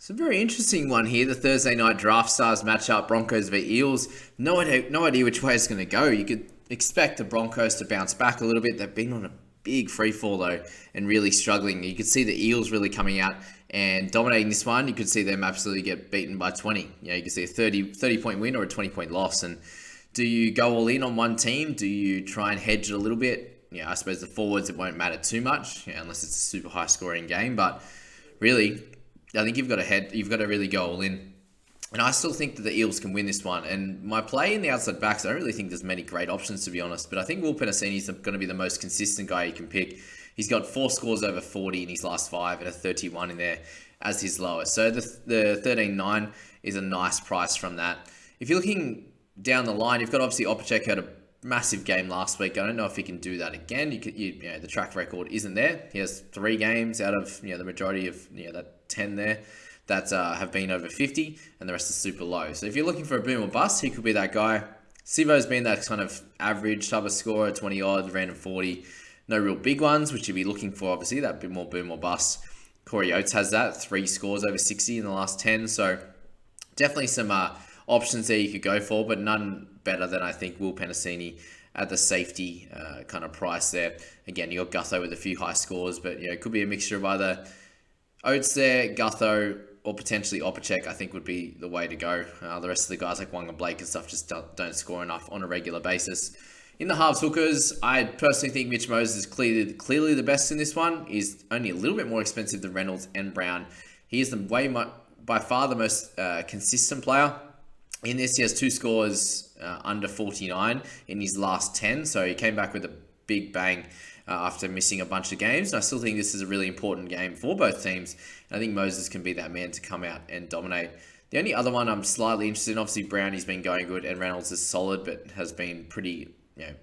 It's a very interesting one here. The Thursday night Draftstars matchup, Broncos v Eels. No idea which way it's going to go. You could expect the Broncos to bounce back a little bit. They've been on a big free fall though and really struggling. You could see the Eels really coming out and dominating this one. You could see them absolutely get beaten by 20. You could see a 30 point win or a 20 point loss. And do you go all in on one team? Do you try and hedge it a little bit? I suppose the forwards, it won't matter too much, unless it's a super high scoring game. But really, I think you've got to really go all in. And I still think that the Eels can win this one. And my play in the outside backs, I don't really think there's many great options, to be honest. But I think Will Penasini's going to be the most consistent guy you can pick. He's got 4 scores over 40 in his last 5 and a 31 in there as his lowest. So the 13.9 is a nice price from that. If you're looking down the line, you've got obviously Opacek had a massive game last week. I don't know if he can do that again. The track record isn't there. He has 3 games out of the majority of that 10 there that have been over 50, and the rest is super low. So if you're looking for a boom or bust, he could be that guy. Sivo's been that kind of average type of scorer, 20 odd, random 40. No real big ones, which you'd be looking for, obviously, that bit more boom or bust. Corey Oates has that, 3 scores over 60 in the last 10. So definitely some options there you could go for, but none better than I think Will Penasini at the safety kind of price there. Again, you got Gutho with a few high scores, but it could be a mixture of either Oates there, Gutho, or potentially Opacek, I think would be the way to go. The rest of the guys like Wang and Blake and stuff just don't score enough on a regular basis. In the halves hookers, I personally think Mitch Moses is clearly the best in this one. He's only a little bit more expensive than Reynolds and Brown. He is by far the most consistent player. In this, he has 2 scores under 49 in his last 10. So he came back with a big bang after missing a bunch of games. And I still think this is a really important game for both teams. And I think Moses can be that man to come out and dominate. The only other one I'm slightly interested in, obviously Brownie's been going good and Reynolds is solid, but has been pretty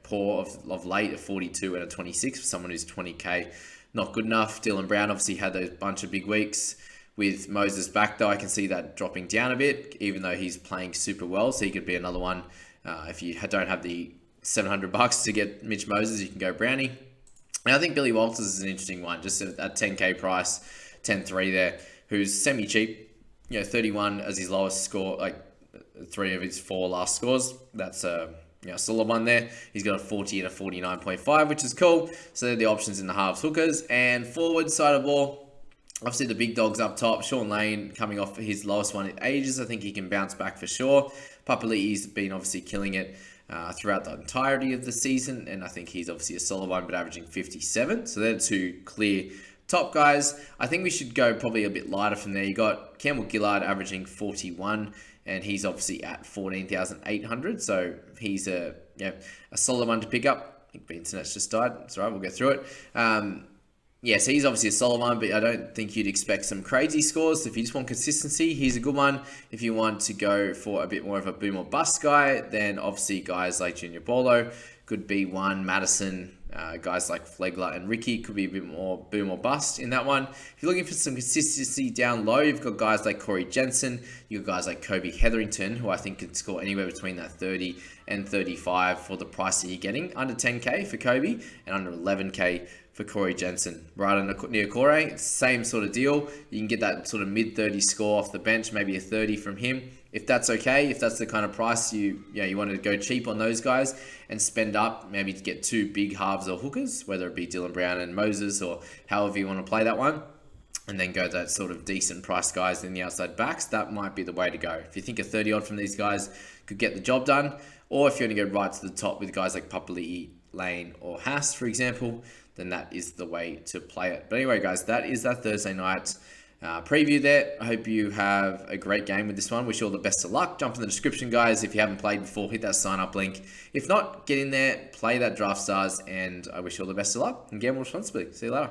poor of late, a 42 and a 26 for someone who's 20k. Not good enough. Dylan Brown obviously had those bunch of big weeks. With Moses back, though, I can see that dropping down a bit, even though he's playing super well. So he could be another one. If you don't have the $700 to get Mitch Moses, you can go Brownie. And I think Billy Walters is an interesting one, just at that 10k price, 10.3 there, who's semi-cheap. 31 as his lowest score, like 3 of his 4 last scores. That's a solid one there. He's got a 40 and a 49.5, which is cool. So they're the options in the halves hookers. And forward side of ball, obviously the big dogs up top. Sean Lane coming off his lowest one in ages. I think he can bounce back for sure. Papali'i's been obviously killing it throughout the entirety of the season. And I think he's obviously a solid one, but averaging 57. So they're 2 clear top guys. I think we should go probably a bit lighter from there. You got Campbell Gillard averaging 41, and he's obviously at 14,800. So he's a solid one to pick up. I think the internet's just died. It's all right, we'll get through it. So he's obviously a solid one, but I don't think you'd expect some crazy scores. If you just want consistency, he's a good one. If you want to go for a bit more of a boom or bust guy, then obviously guys like Junior Bolo could be one. Madison, guys like Flegler and Ricky could be a bit more boom or bust in that one. If you're looking for some consistency down low, you've got guys like Corey Jensen, you've got guys like Kobe Hetherington, who I think could score anywhere between that 30 and 35 for the price that you're getting. Under 10k for Kobe and under 11k for Corey Jensen. Right on near Corey, same sort of deal. You can get that sort of mid-30 score off the bench, maybe a 30 from him. If that's okay, if that's the kind of price you want to go cheap on those guys and spend up maybe to get 2 big halves or hookers, whether it be Dylan Brown and Moses or however you want to play that one, and then go that sort of decent price guys in the outside backs, that might be the way to go. If you think a 30 odd from these guys could get the job done, or if you want to go right to the top with guys like Papali'i, Lane or Haas, for example, then that is the way to play it. But anyway, guys, that is that Thursday night preview there. I hope you have a great game with this one. Wish you all the best of luck. Jump in the description, guys. If you haven't played before, hit that sign up link. If not, get in there, play that Draftstars, and I wish you all the best of luck and gamble responsibly. See you later.